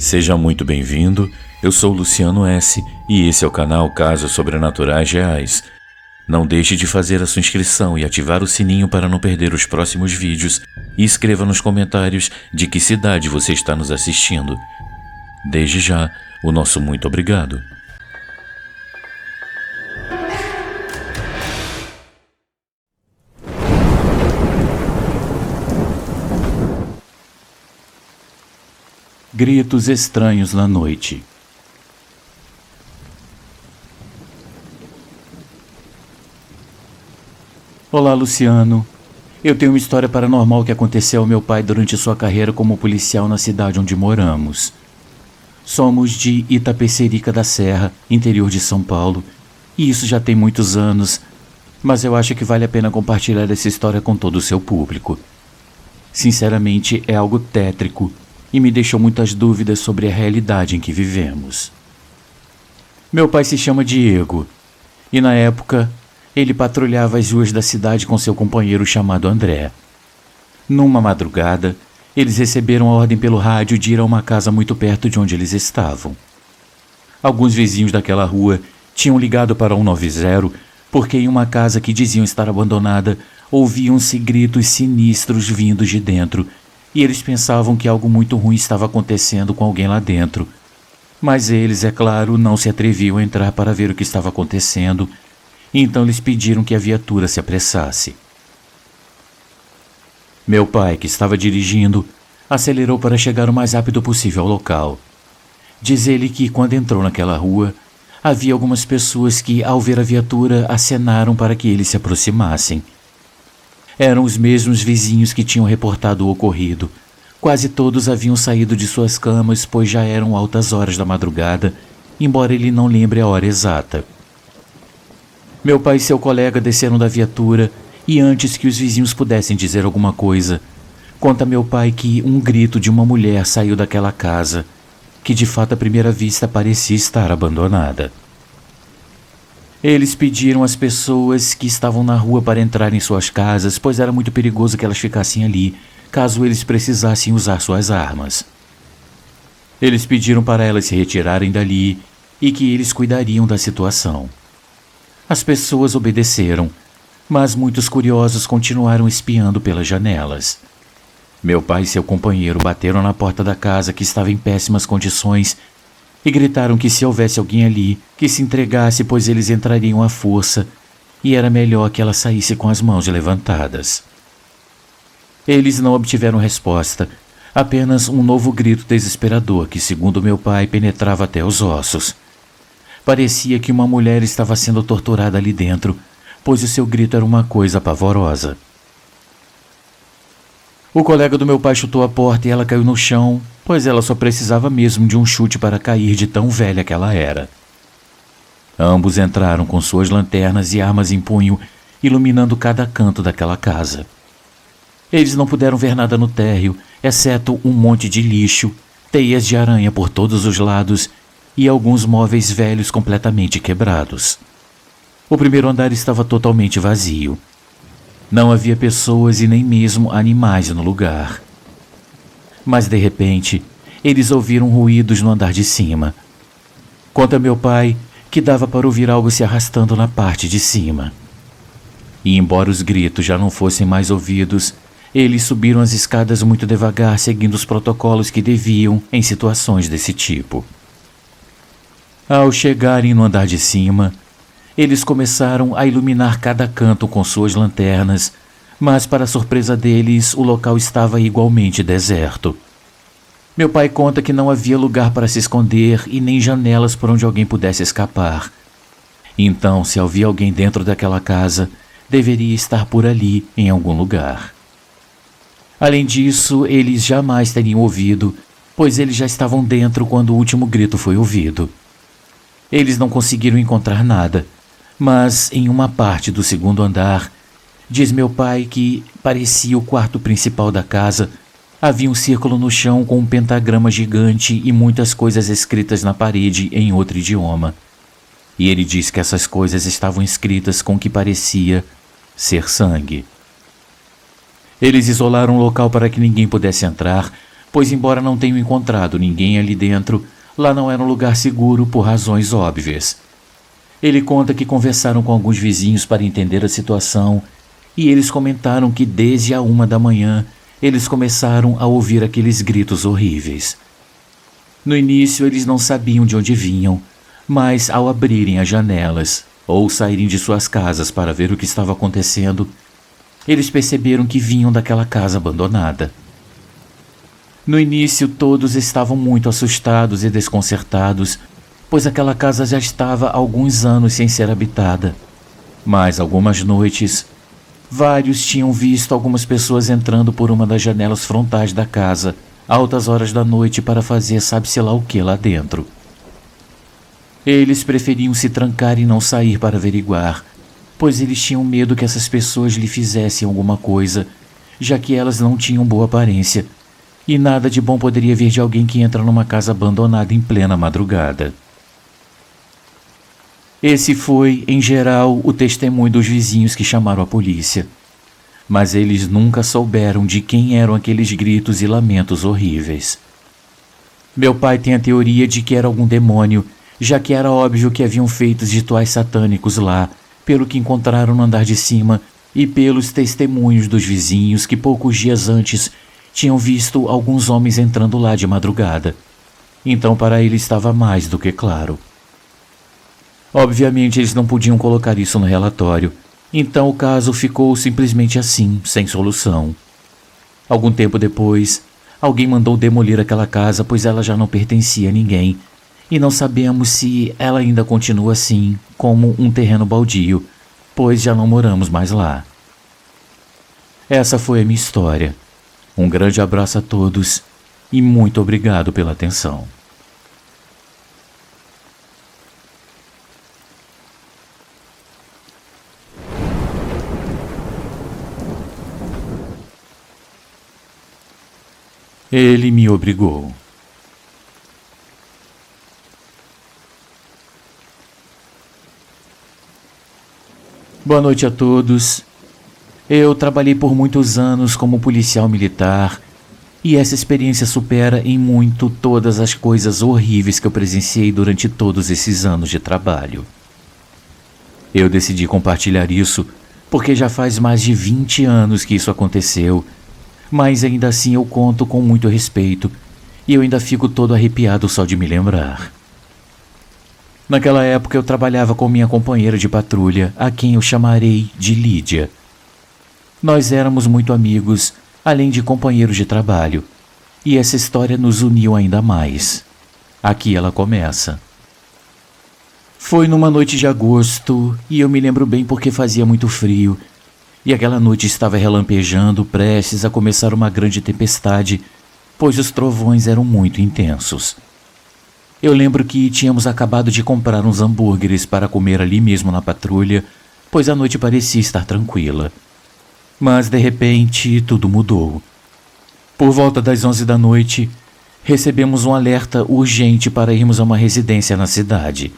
Seja muito bem-vindo, eu sou Luciano S. e esse é o canal Casos Sobrenaturais Reais. Não deixe de fazer a sua inscrição e ativar o sininho para não perder os próximos vídeos e escreva nos comentários de que cidade você está nos assistindo. Desde já, o nosso muito obrigado. Gritos estranhos na noite. Olá, Luciano. Eu tenho uma história paranormal que aconteceu ao meu pai durante sua carreira como policial na cidade onde moramos. Somos de Itapecerica da Serra, interior de São Paulo, e isso já tem muitos anos, mas eu acho que vale a pena compartilhar essa história com todo o seu público. Sinceramente, é algo tétrico e me deixou muitas dúvidas sobre a realidade em que vivemos. Meu pai se chama Diego, e na época ele patrulhava as ruas da cidade com seu companheiro chamado André. Numa madrugada, eles receberam a ordem pelo rádio de ir a uma casa muito perto de onde eles estavam. Alguns vizinhos daquela rua tinham ligado para o 190 porque em uma casa que diziam estar abandonada ouviam-se gritos sinistros vindos de dentro e eles pensavam que algo muito ruim estava acontecendo com alguém lá dentro. Mas eles, é claro, não se atreviam a entrar para ver o que estava acontecendo, então eles pediram que a viatura se apressasse. Meu pai, que estava dirigindo, acelerou para chegar o mais rápido possível ao local. Diz ele que, quando entrou naquela rua, havia algumas pessoas que, ao ver a viatura, acenaram para que eles se aproximassem. Eram os mesmos vizinhos que tinham reportado o ocorrido. Quase todos haviam saído de suas camas, pois já eram altas horas da madrugada, embora ele não lembre a hora exata. Meu pai e seu colega desceram da viatura e antes que os vizinhos pudessem dizer alguma coisa, conta meu pai que um grito de uma mulher saiu daquela casa, que de fato à primeira vista parecia estar abandonada. Eles pediram às pessoas que estavam na rua para entrar em suas casas, pois era muito perigoso que elas ficassem ali, caso eles precisassem usar suas armas. Eles pediram para elas se retirarem dali e que eles cuidariam da situação. As pessoas obedeceram, mas muitos curiosos continuaram espiando pelas janelas. Meu pai e seu companheiro bateram na porta da casa, que estava em péssimas condições, e gritaram que se houvesse alguém ali, que se entregasse, pois eles entrariam à força, e era melhor que ela saísse com as mãos levantadas. Eles não obtiveram resposta, apenas um novo grito desesperador que, segundo meu pai, penetrava até os ossos. Parecia que uma mulher estava sendo torturada ali dentro, pois o seu grito era uma coisa pavorosa. O colega do meu pai chutou a porta e ela caiu no chão, pois ela só precisava mesmo de um chute para cair de tão velha que ela era. Ambos entraram com suas lanternas e armas em punho, iluminando cada canto daquela casa. Eles não puderam ver nada no térreo, exceto um monte de lixo, teias de aranha por todos os lados e alguns móveis velhos completamente quebrados. O primeiro andar estava totalmente vazio. Não havia pessoas e nem mesmo animais no lugar. Mas, de repente, eles ouviram ruídos no andar de cima. Conta meu pai que dava para ouvir algo se arrastando na parte de cima. E, embora os gritos já não fossem mais ouvidos, eles subiram as escadas muito devagar, seguindo os protocolos que deviam em situações desse tipo. Ao chegarem no andar de cima, eles começaram a iluminar cada canto com suas lanternas, mas, para surpresa deles, o local estava igualmente deserto. Meu pai conta que não havia lugar para se esconder e nem janelas por onde alguém pudesse escapar. Então, se havia alguém dentro daquela casa, deveria estar por ali, em algum lugar. Além disso, eles jamais teriam ouvido, pois eles já estavam dentro quando o último grito foi ouvido. Eles não conseguiram encontrar nada, mas em uma parte do segundo andar, diz meu pai que parecia o quarto principal da casa, havia um círculo no chão com um pentagrama gigante e muitas coisas escritas na parede em outro idioma. E ele diz que essas coisas estavam escritas com o que parecia ser sangue. Eles isolaram o local para que ninguém pudesse entrar, pois embora não tenham encontrado ninguém ali dentro, lá não era um lugar seguro por razões óbvias. Ele conta que conversaram com alguns vizinhos para entender a situação e eles comentaram que desde a 1 da manhã eles começaram a ouvir aqueles gritos horríveis. No início eles não sabiam de onde vinham, mas ao abrirem as janelas ou saírem de suas casas para ver o que estava acontecendo, eles perceberam que vinham daquela casa abandonada. No início todos estavam muito assustados e desconcertados, pois aquela casa já estava há alguns anos sem ser habitada. Mas algumas noites, vários tinham visto algumas pessoas entrando por uma das janelas frontais da casa, altas horas da noite para fazer sabe-se lá o que lá dentro. Eles preferiam se trancar e não sair para averiguar, pois eles tinham medo que essas pessoas lhe fizessem alguma coisa, já que elas não tinham boa aparência, e nada de bom poderia vir de alguém que entra numa casa abandonada em plena madrugada. Esse foi, em geral, o testemunho dos vizinhos que chamaram a polícia. Mas eles nunca souberam de quem eram aqueles gritos e lamentos horríveis. Meu pai tem a teoria de que era algum demônio, já que era óbvio que haviam feitos rituais satânicos lá, pelo que encontraram no andar de cima e pelos testemunhos dos vizinhos que poucos dias antes tinham visto alguns homens entrando lá de madrugada. Então para ele estava mais do que claro. Obviamente eles não podiam colocar isso no relatório, então o caso ficou simplesmente assim, sem solução. Algum tempo depois, alguém mandou demolir aquela casa, pois ela já não pertencia a ninguém, e não sabemos se ela ainda continua assim, como um terreno baldio, pois já não moramos mais lá. Essa foi a minha história. Um grande abraço a todos e muito obrigado pela atenção. Ele me obrigou. Boa noite a todos. Eu trabalhei por muitos anos como policial militar e essa experiência supera em muito todas as coisas horríveis que eu presenciei durante todos esses anos de trabalho. Eu decidi compartilhar isso porque já faz mais de 20 anos que isso aconteceu, mas ainda assim eu conto com muito respeito e eu ainda fico todo arrepiado só de me lembrar. Naquela época eu trabalhava com minha companheira de patrulha, a quem eu chamarei de Lídia. Nós éramos muito amigos, além de companheiros de trabalho, e essa história nos uniu ainda mais. Aqui ela começa. Foi numa noite de agosto, e eu me lembro bem porque fazia muito frio, e aquela noite estava relampejando, prestes a começar uma grande tempestade, pois os trovões eram muito intensos. Eu lembro que tínhamos acabado de comprar uns hambúrgueres para comer ali mesmo na patrulha, pois a noite parecia estar tranquila. Mas, de repente, tudo mudou. Por volta das 11 da noite, recebemos um alerta urgente para irmos a uma residência na cidade.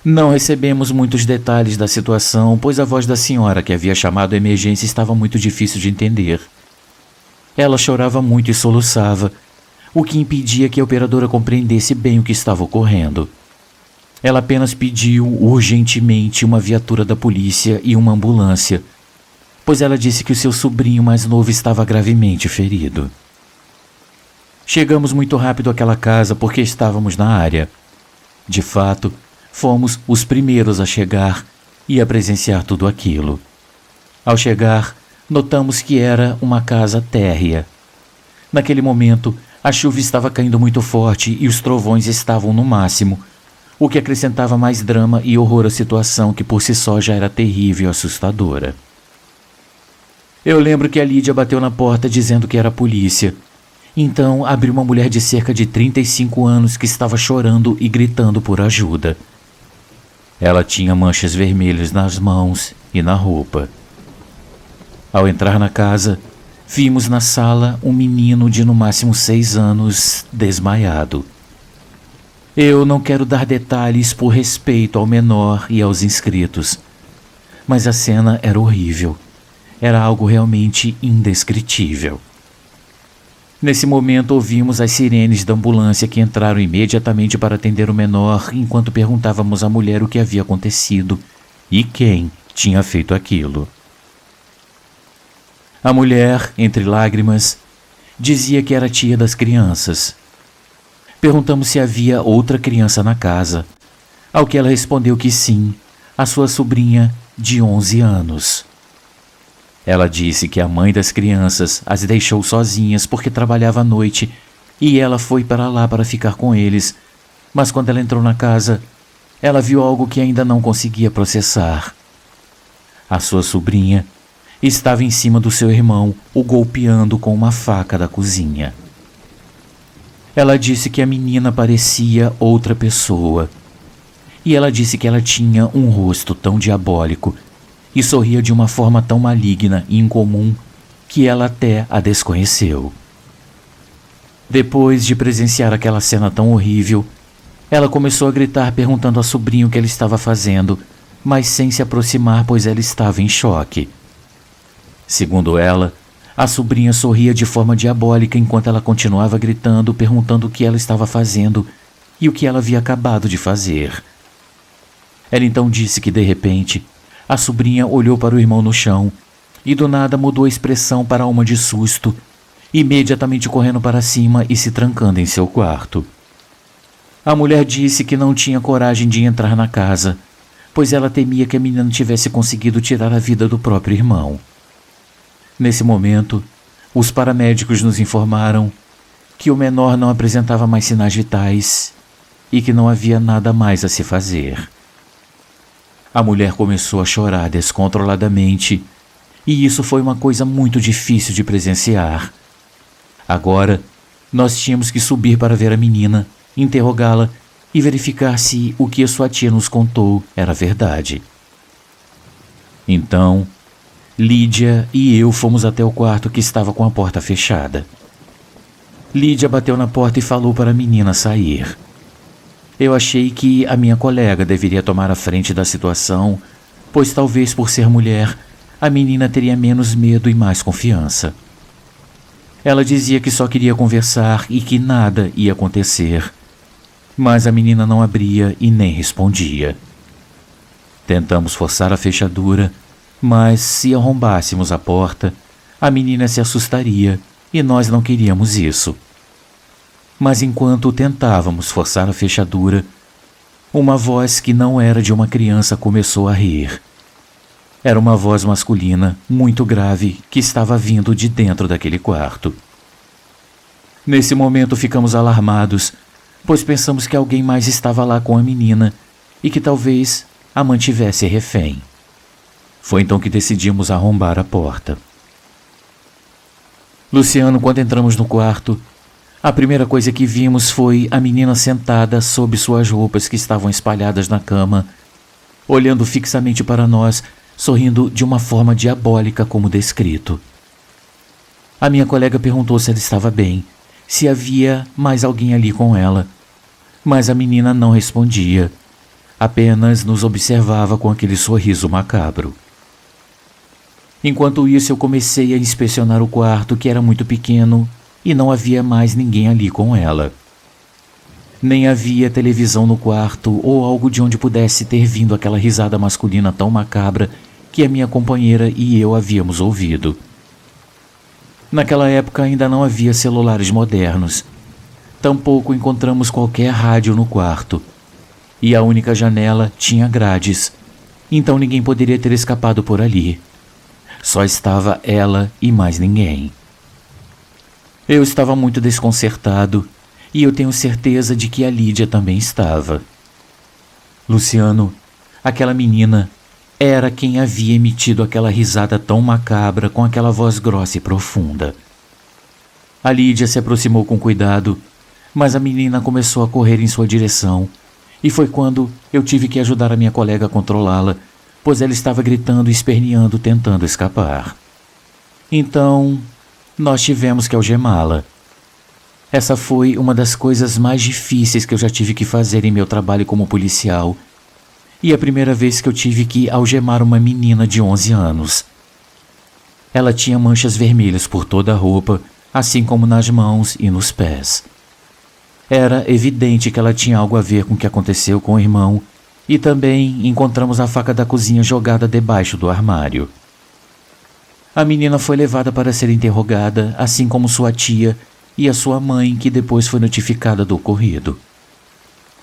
Não recebemos muitos detalhes da situação, pois a voz da senhora que havia chamado a emergência estava muito difícil de entender. Ela chorava muito e soluçava, o que impedia que a operadora compreendesse bem o que estava ocorrendo. Ela apenas pediu urgentemente uma viatura da polícia e uma ambulância, pois ela disse que o seu sobrinho mais novo estava gravemente ferido. Chegamos muito rápido àquela casa porque estávamos na área. De fato, fomos os primeiros a chegar e a presenciar tudo aquilo. Ao chegar, notamos que era uma casa térrea. Naquele momento, a chuva estava caindo muito forte e os trovões estavam no máximo, o que acrescentava mais drama e horror à situação que por si só já era terrível e assustadora. Eu lembro que a Lídia bateu na porta dizendo que era a polícia. Então abriu uma mulher de cerca de 35 anos que estava chorando e gritando por ajuda. Ela tinha manchas vermelhas nas mãos e na roupa. Ao entrar na casa, vimos na sala um menino de no máximo 6 anos desmaiado. Eu não quero dar detalhes por respeito ao menor e aos inscritos, mas a cena era horrível. Era algo realmente indescritível. Nesse momento ouvimos as sirenes da ambulância que entraram imediatamente para atender o menor enquanto perguntávamos à mulher o que havia acontecido e quem tinha feito aquilo. A mulher, entre lágrimas, dizia que era tia das crianças. Perguntamos se havia outra criança na casa, ao que ela respondeu que sim, a sua sobrinha de 11 anos. Ela disse que a mãe das crianças as deixou sozinhas porque trabalhava à noite e ela foi para lá para ficar com eles, mas quando ela entrou na casa, ela viu algo que ainda não conseguia processar. A sua sobrinha estava em cima do seu irmão, o golpeando com uma faca da cozinha. Ela disse que a menina parecia outra pessoa. E ela disse que ela tinha um rosto tão diabólico e sorria de uma forma tão maligna e incomum que ela até a desconheceu. Depois de presenciar aquela cena tão horrível, ela começou a gritar perguntando à sobrinha o que ela estava fazendo, mas sem se aproximar, pois ela estava em choque. Segundo ela, a sobrinha sorria de forma diabólica enquanto ela continuava gritando, perguntando o que ela estava fazendo e o que ela havia acabado de fazer. Ela então disse que, de repente, a sobrinha olhou para o irmão no chão e do nada mudou a expressão para uma de susto, imediatamente correndo para cima e se trancando em seu quarto. A mulher disse que não tinha coragem de entrar na casa, pois ela temia que a menina tivesse conseguido tirar a vida do próprio irmão. Nesse momento, os paramédicos nos informaram que o menor não apresentava mais sinais vitais e que não havia nada mais a se fazer. A mulher começou a chorar descontroladamente e isso foi uma coisa muito difícil de presenciar. Agora, nós tínhamos que subir para ver a menina, interrogá-la e verificar se o que a sua tia nos contou era verdade. Então, Lídia e eu fomos até o quarto que estava com a porta fechada. Lídia bateu na porta e falou para a menina sair. Eu achei que a minha colega deveria tomar a frente da situação, pois talvez por ser mulher, a menina teria menos medo e mais confiança. Ela dizia que só queria conversar e que nada ia acontecer, mas a menina não abria e nem respondia. Tentamos forçar a fechadura, mas se arrombássemos a porta, a menina se assustaria e nós não queríamos isso. Mas enquanto tentávamos forçar a fechadura, uma voz que não era de uma criança começou a rir. Era uma voz masculina, muito grave, que estava vindo de dentro daquele quarto. Nesse momento ficamos alarmados, pois pensamos que alguém mais estava lá com a menina e que talvez a mantivesse refém. Foi então que decidimos arrombar a porta. Luciano, quando entramos no quarto, a primeira coisa que vimos foi a menina sentada sob suas roupas que estavam espalhadas na cama, olhando fixamente para nós, sorrindo de uma forma diabólica como descrito. A minha colega perguntou se ela estava bem, se havia mais alguém ali com ela, mas a menina não respondia, apenas nos observava com aquele sorriso macabro. Enquanto isso, eu comecei a inspecionar o quarto, que era muito pequeno, e não havia mais ninguém ali com ela. Nem havia televisão no quarto ou algo de onde pudesse ter vindo aquela risada masculina tão macabra que a minha companheira e eu havíamos ouvido. Naquela época ainda não havia celulares modernos. Tampouco encontramos qualquer rádio no quarto. E a única janela tinha grades, então ninguém poderia ter escapado por ali. Só estava ela e mais ninguém. Eu estava muito desconcertado e eu tenho certeza de que a Lídia também estava. Luciano, aquela menina, era quem havia emitido aquela risada tão macabra com aquela voz grossa e profunda. A Lídia se aproximou com cuidado, mas a menina começou a correr em sua direção e foi quando eu tive que ajudar a minha colega a controlá-la, pois ela estava gritando e esperneando, tentando escapar. Então, nós tivemos que algemá-la. Essa foi uma das coisas mais difíceis que eu já tive que fazer em meu trabalho como policial, e a primeira vez que eu tive que algemar uma menina de 11 anos. Ela tinha manchas vermelhas por toda a roupa, assim como nas mãos e nos pés. Era evidente que ela tinha algo a ver com o que aconteceu com o irmão, e também encontramos a faca da cozinha jogada debaixo do armário. A menina foi levada para ser interrogada, assim como sua tia e a sua mãe, que depois foi notificada do ocorrido.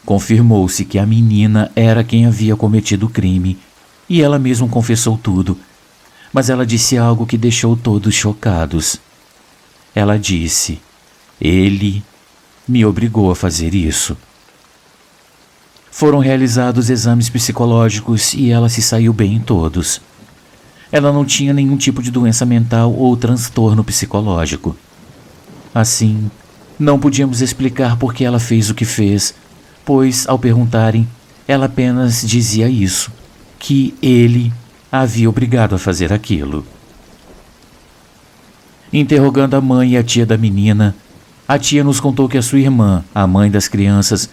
Confirmou-se que a menina era quem havia cometido o crime, e ela mesma confessou tudo, mas ela disse algo que deixou todos chocados. Ela disse: "Ele me obrigou a fazer isso." Foram realizados exames psicológicos e ela se saiu bem em todos. Ela não tinha nenhum tipo de doença mental ou transtorno psicológico. Assim, não podíamos explicar por que ela fez o que fez, pois, ao perguntarem, ela apenas dizia isso, que ele a havia obrigado a fazer aquilo. Interrogando a mãe e a tia da menina, a tia nos contou que a sua irmã, a mãe das crianças,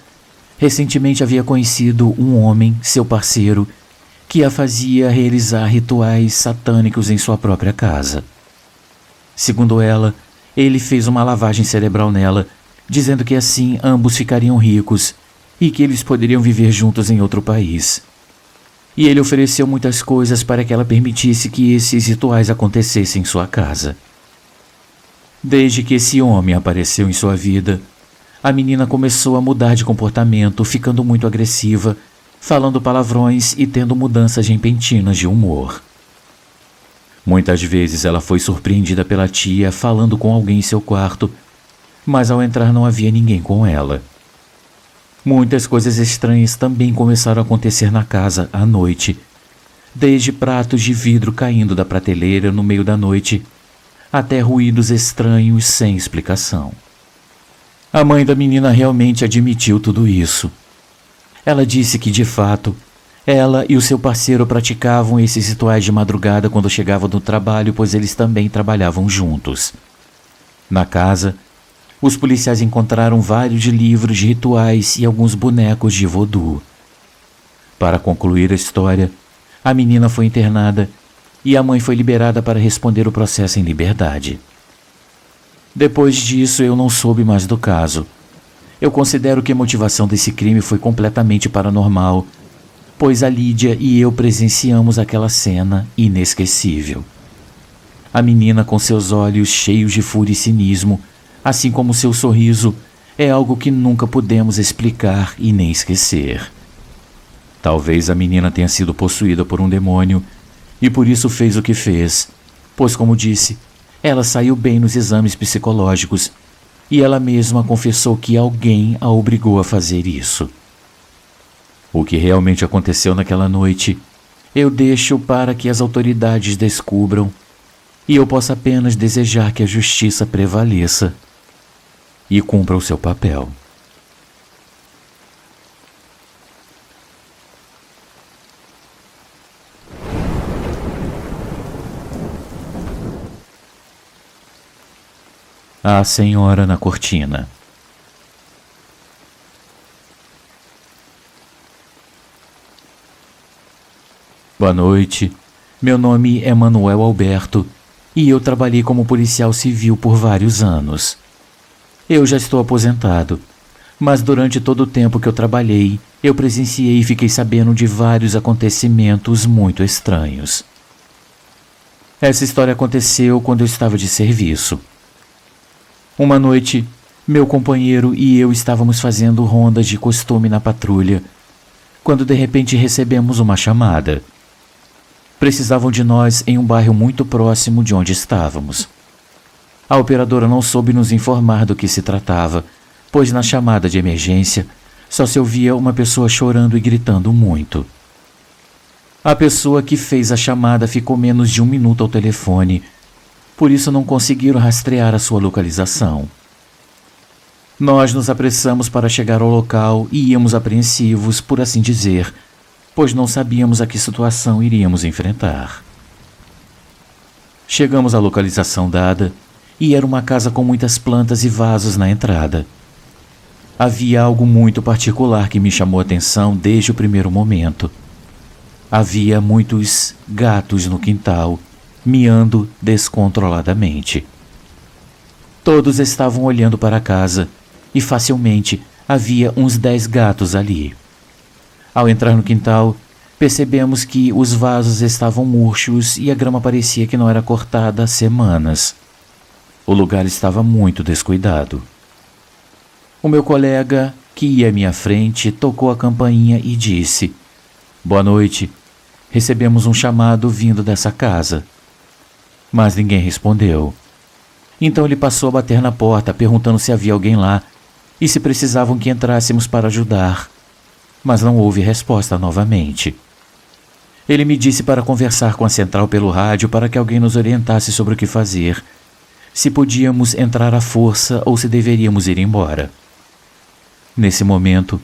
recentemente havia conhecido um homem, seu parceiro, que a fazia realizar rituais satânicos em sua própria casa. Segundo ela, ele fez uma lavagem cerebral nela, dizendo que assim ambos ficariam ricos e que eles poderiam viver juntos em outro país. E ele ofereceu muitas coisas para que ela permitisse que esses rituais acontecessem em sua casa. Desde que esse homem apareceu em sua vida, a menina começou a mudar de comportamento, ficando muito agressiva, falando palavrões e tendo mudanças repentinas de humor. Muitas vezes ela foi surpreendida pela tia falando com alguém em seu quarto, mas ao entrar não havia ninguém com ela. Muitas coisas estranhas também começaram a acontecer na casa à noite, desde pratos de vidro caindo da prateleira no meio da noite, até ruídos estranhos sem explicação. A mãe da menina realmente admitiu tudo isso. Ela disse que, de fato, ela e o seu parceiro praticavam esses rituais de madrugada quando chegavam do trabalho, pois eles também trabalhavam juntos. Na casa, os policiais encontraram vários livros de rituais e alguns bonecos de vodú. Para concluir a história, a menina foi internada e a mãe foi liberada para responder o processo em liberdade. Depois disso, eu não soube mais do caso. Eu considero que a motivação desse crime foi completamente paranormal, pois a Lídia e eu presenciamos aquela cena inesquecível. A menina com seus olhos cheios de fúria e cinismo, assim como seu sorriso, é algo que nunca pudemos explicar e nem esquecer. Talvez a menina tenha sido possuída por um demônio e por isso fez o que fez, pois, como disse, ela saiu bem nos exames psicológicos e ela mesma confessou que alguém a obrigou a fazer isso. O que realmente aconteceu naquela noite, eu deixo para que as autoridades descubram, e eu posso apenas desejar que a justiça prevaleça e cumpra o seu papel. A Senhora na Cortina. Boa noite, meu nome é Manuel Alberto e eu trabalhei como policial civil por vários anos. Eu já estou aposentado, mas durante todo o tempo que eu trabalhei, eu presenciei e fiquei sabendo de vários acontecimentos muito estranhos. Essa história aconteceu quando eu estava de serviço. Uma noite, meu companheiro e eu estávamos fazendo rondas de costume na patrulha, quando de repente recebemos uma chamada. Precisavam de nós em um bairro muito próximo de onde estávamos. A operadora não soube nos informar do que se tratava, pois na chamada de emergência só se ouvia uma pessoa chorando e gritando muito. A pessoa que fez a chamada ficou menos de 1 minuto ao telefone, por isso não conseguiram rastrear a sua localização. Nós nos apressamos para chegar ao local e íamos apreensivos, por assim dizer, pois não sabíamos a que situação iríamos enfrentar. Chegamos à localização dada e era uma casa com muitas plantas e vasos na entrada. Havia algo muito particular que me chamou a atenção desde o primeiro momento. Havia muitos gatos no quintal, miando descontroladamente. Todos estavam olhando para a casa e facilmente havia uns 10 gatos ali. Ao entrar no quintal, percebemos que os vasos estavam murchos e a grama parecia que não era cortada há semanas. O lugar estava muito descuidado. O meu colega, que ia à minha frente, tocou a campainha e disse: "Boa noite. Recebemos um chamado vindo dessa casa." Mas ninguém respondeu. Então ele passou a bater na porta, perguntando se havia alguém lá e se precisavam que entrássemos para ajudar. Mas não houve resposta novamente. Ele me disse para conversar com a central pelo rádio para que alguém nos orientasse sobre o que fazer, se podíamos entrar à força ou se deveríamos ir embora. Nesse momento,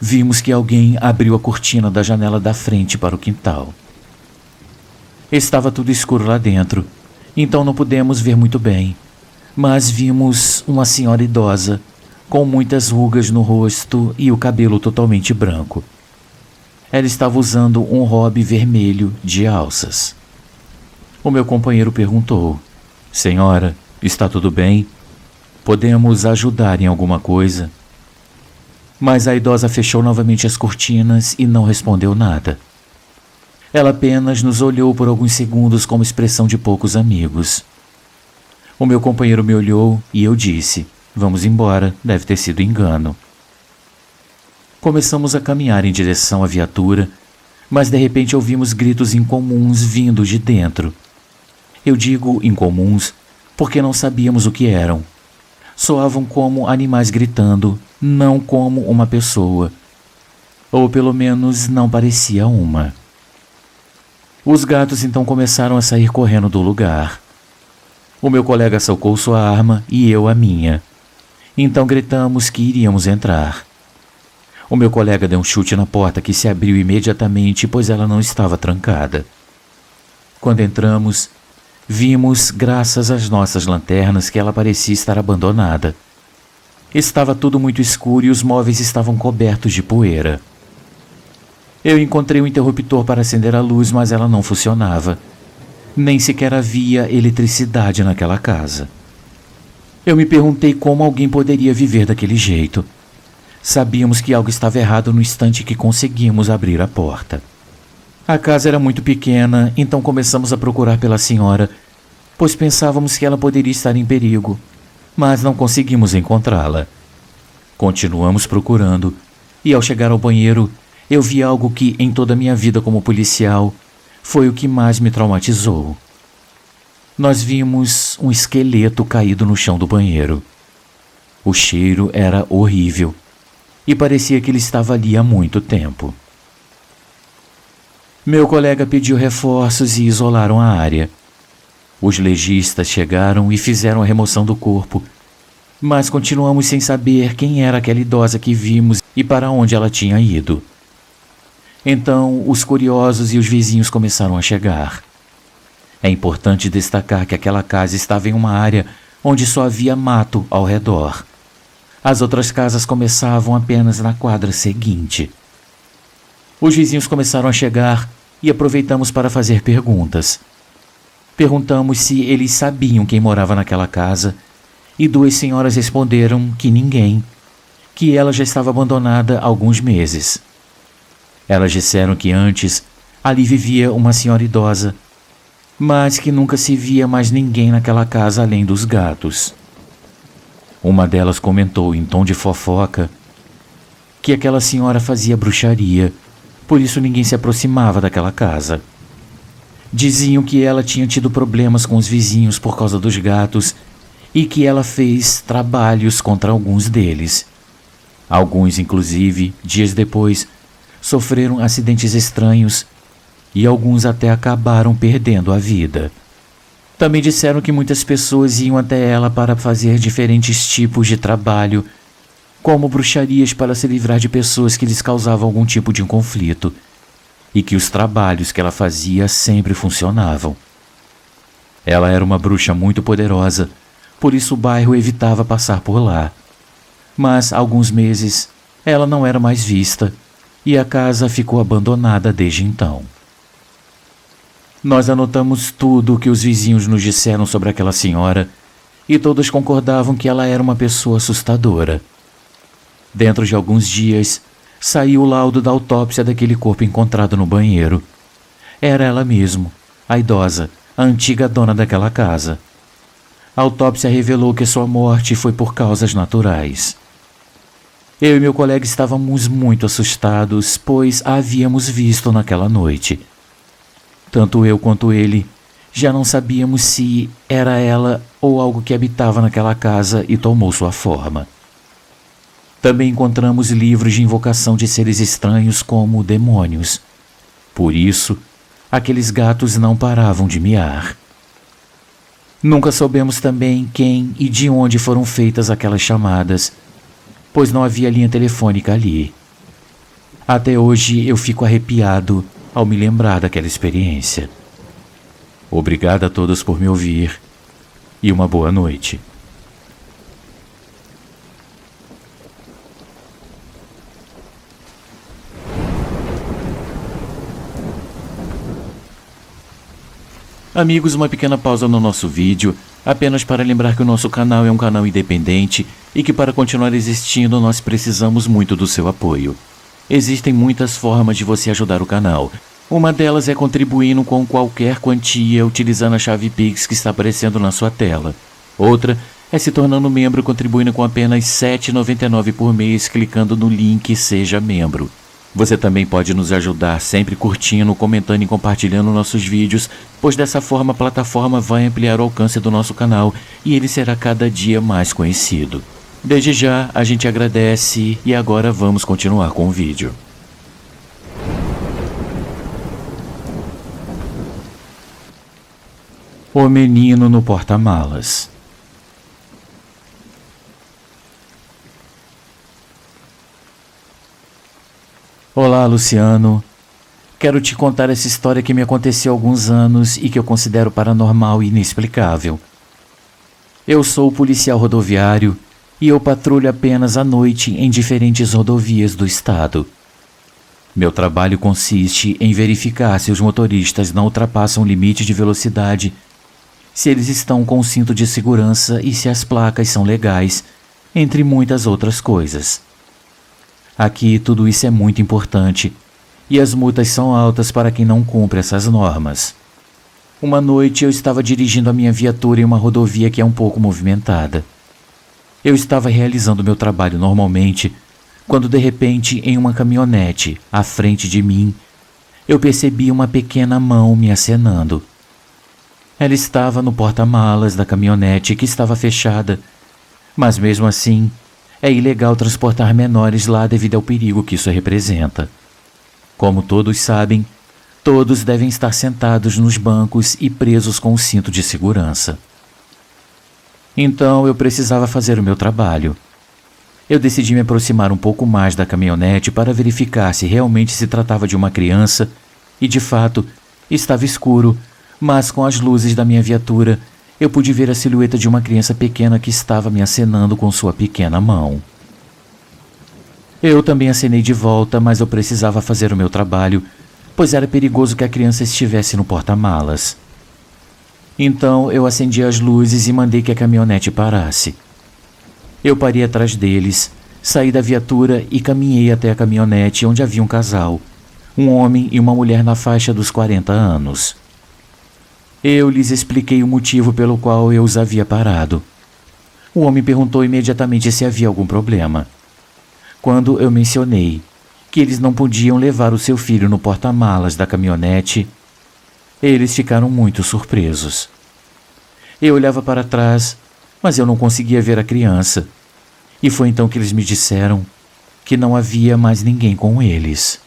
vimos que alguém abriu a cortina da janela da frente para o quintal. Estava tudo escuro lá dentro, então não pudemos ver muito bem, mas vimos uma senhora idosa, com muitas rugas no rosto e o cabelo totalmente branco. Ela estava usando um robe vermelho de alças. O meu companheiro perguntou: "Senhora, está tudo bem? Podemos ajudar em alguma coisa?" Mas a idosa fechou novamente as cortinas e não respondeu nada. Ela apenas nos olhou por alguns segundos com uma expressão de poucos amigos. O meu companheiro me olhou e eu disse: "Vamos embora, deve ter sido engano." Começamos a caminhar em direção à viatura, mas de repente ouvimos gritos incomuns vindo de dentro. Eu digo incomuns porque não sabíamos o que eram. Soavam como animais gritando, não como uma pessoa. Ou pelo menos não parecia uma. Os gatos então começaram a sair correndo do lugar. O meu colega sacou sua arma e eu a minha. Então gritamos que iríamos entrar. O meu colega deu um chute na porta que se abriu imediatamente, pois ela não estava trancada. Quando entramos, vimos, graças às nossas lanternas, que ela parecia estar abandonada. Estava tudo muito escuro e os móveis estavam cobertos de poeira. Eu encontrei um interruptor para acender a luz, mas ela não funcionava. Nem sequer havia eletricidade naquela casa. Eu me perguntei como alguém poderia viver daquele jeito. Sabíamos que algo estava errado no instante que conseguimos abrir a porta. A casa era muito pequena, então começamos a procurar pela senhora, pois pensávamos que ela poderia estar em perigo, mas não conseguimos encontrá-la. Continuamos procurando, e ao chegar ao banheiro, eu vi algo que, em toda a minha vida como policial, foi o que mais me traumatizou. Nós vimos um esqueleto caído no chão do banheiro. O cheiro era horrível, e parecia que ele estava ali há muito tempo. Meu colega pediu reforços e isolaram a área. Os legistas chegaram e fizeram a remoção do corpo, mas continuamos sem saber quem era aquela idosa que vimos e para onde ela tinha ido. Então, os curiosos e os vizinhos começaram a chegar. É importante destacar que aquela casa estava em uma área onde só havia mato ao redor. As outras casas começavam apenas na quadra seguinte. Os vizinhos começaram a chegar e aproveitamos para fazer perguntas. Perguntamos se eles sabiam quem morava naquela casa e 2 senhoras responderam que ninguém, que ela já estava abandonada há alguns meses. Elas disseram que antes ali vivia uma senhora idosa, mas que nunca se via mais ninguém naquela casa além dos gatos. Uma delas comentou em tom de fofoca que aquela senhora fazia bruxaria, por isso ninguém se aproximava daquela casa. Diziam que ela tinha tido problemas com os vizinhos por causa dos gatos e que ela fez trabalhos contra alguns deles. Alguns, inclusive, dias depois, sofreram acidentes estranhos e alguns até acabaram perdendo a vida. Também disseram que muitas pessoas iam até ela para fazer diferentes tipos de trabalho, como bruxarias para se livrar de pessoas que lhes causavam algum tipo de conflito, e que os trabalhos que ela fazia sempre funcionavam. Ela era uma bruxa muito poderosa, por isso o bairro evitava passar por lá. Mas, há alguns meses, ela não era mais vista, e a casa ficou abandonada desde então. Nós anotamos tudo o que os vizinhos nos disseram sobre aquela senhora e todos concordavam que ela era uma pessoa assustadora. Dentro de alguns dias, saiu o laudo da autópsia daquele corpo encontrado no banheiro. Era ela mesmo, a idosa, a antiga dona daquela casa. A autópsia revelou que sua morte foi por causas naturais. Eu e meu colega estávamos muito assustados, pois a havíamos visto naquela noite. Tanto eu quanto ele já não sabíamos se era ela ou algo que habitava naquela casa e tomou sua forma. Também encontramos livros de invocação de seres estranhos como demônios. Por isso, aqueles gatos não paravam de miar. Nunca soubemos também quem e de onde foram feitas aquelas chamadas, pois não havia linha telefônica ali. Até hoje eu fico arrepiado ao me lembrar daquela experiência. Obrigado a todos por me ouvir e uma boa noite. Amigos, uma pequena pausa no nosso vídeo, apenas para lembrar que o nosso canal é um canal independente e que para continuar existindo nós precisamos muito do seu apoio. Existem muitas formas de você ajudar o canal. Uma delas é contribuindo com qualquer quantia utilizando a chave Pix que está aparecendo na sua tela. Outra é se tornando membro contribuindo com apenas R$ 7,99 por mês clicando no link Seja Membro. Você também pode nos ajudar sempre curtindo, comentando e compartilhando nossos vídeos, pois dessa forma a plataforma vai ampliar o alcance do nosso canal e ele será cada dia mais conhecido. Desde já, a gente agradece e agora vamos continuar com o vídeo. O menino no porta-malas. Olá, Luciano. Quero te contar essa história que me aconteceu há alguns anos e que eu considero paranormal e inexplicável. Eu sou policial rodoviário e eu patrulho apenas à noite em diferentes rodovias do estado. Meu trabalho consiste em verificar se os motoristas não ultrapassam o limite de velocidade, se eles estão com o cinto de segurança e se as placas são legais, entre muitas outras coisas. Aqui tudo isso é muito importante, e as multas são altas para quem não cumpre essas normas. Uma noite eu estava dirigindo a minha viatura em uma rodovia que é um pouco movimentada. Eu estava realizando meu trabalho normalmente, quando de repente em uma caminhonete, à frente de mim, eu percebi uma pequena mão me acenando. Ela estava no porta-malas da caminhonete que estava fechada, mas mesmo assim, é ilegal transportar menores lá devido ao perigo que isso representa. Como todos sabem, todos devem estar sentados nos bancos e presos com o cinto de segurança. Então eu precisava fazer o meu trabalho. Eu decidi me aproximar um pouco mais da caminhonete para verificar se realmente se tratava de uma criança e, de fato, estava escuro, mas com as luzes da minha viatura, eu pude ver a silhueta de uma criança pequena que estava me acenando com sua pequena mão. Eu também acenei de volta, mas eu precisava fazer o meu trabalho, pois era perigoso que a criança estivesse no porta-malas. Então eu acendi as luzes e mandei que a caminhonete parasse. Eu parei atrás deles, saí da viatura e caminhei até a caminhonete onde havia um casal, um homem e uma mulher na faixa dos 40 anos. Eu lhes expliquei o motivo pelo qual eu os havia parado. O homem perguntou imediatamente se havia algum problema. Quando eu mencionei que eles não podiam levar o seu filho no porta-malas da caminhonete, eles ficaram muito surpresos. Eu olhava para trás, mas eu não conseguia ver a criança. E foi então que eles me disseram que não havia mais ninguém com eles.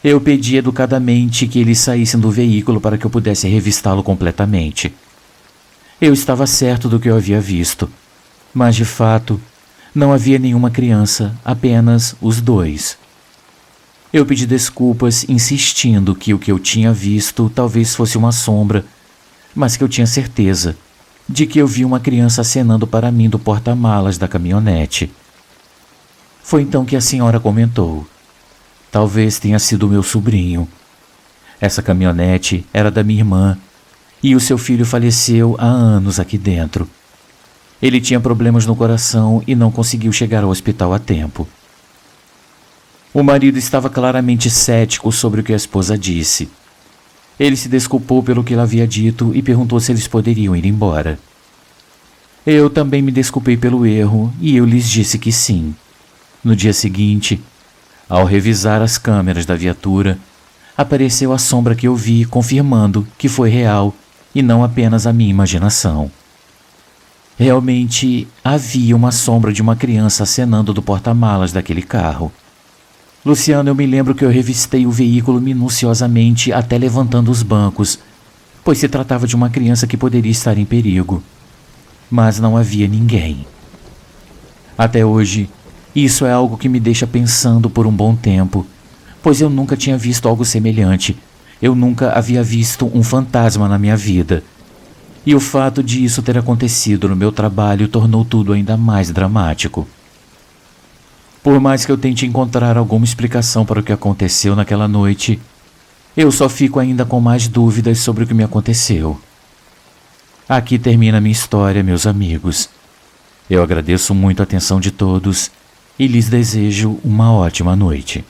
Eu pedi educadamente que eles saíssem do veículo para que eu pudesse revistá-lo completamente. Eu estava certo do que eu havia visto, mas de fato não havia nenhuma criança, apenas os dois. Eu pedi desculpas, insistindo que o que eu tinha visto talvez fosse uma sombra, mas que eu tinha certeza de que eu vi uma criança acenando para mim do porta-malas da caminhonete. Foi então que a senhora comentou: talvez tenha sido meu sobrinho. Essa caminhonete era da minha irmã e o seu filho faleceu há anos aqui dentro, Ele tinha problemas no coração e não conseguiu chegar ao hospital a tempo. O marido estava claramente cético sobre o que a esposa disse. Ele se desculpou pelo que ela havia dito e perguntou se eles poderiam ir embora. Eu também me desculpei pelo erro e eu lhes disse que sim. No dia seguinte, ao revisar as câmeras da viatura, apareceu a sombra que eu vi, confirmando que foi real e não apenas a minha imaginação. Realmente havia uma sombra de uma criança acenando do porta-malas daquele carro. Luciano, eu me lembro que eu revistei o veículo minuciosamente até levantando os bancos, pois se tratava de uma criança que poderia estar em perigo. Mas não havia ninguém. Até hoje, isso é algo que me deixa pensando por um bom tempo, pois eu nunca tinha visto algo semelhante. Eu nunca havia visto um fantasma na minha vida. E o fato de isso ter acontecido no meu trabalho tornou tudo ainda mais dramático. Por mais que eu tente encontrar alguma explicação para o que aconteceu naquela noite, eu só fico ainda com mais dúvidas sobre o que me aconteceu. Aqui termina minha história, meus amigos. Eu agradeço muito a atenção de todos e lhes desejo uma ótima noite.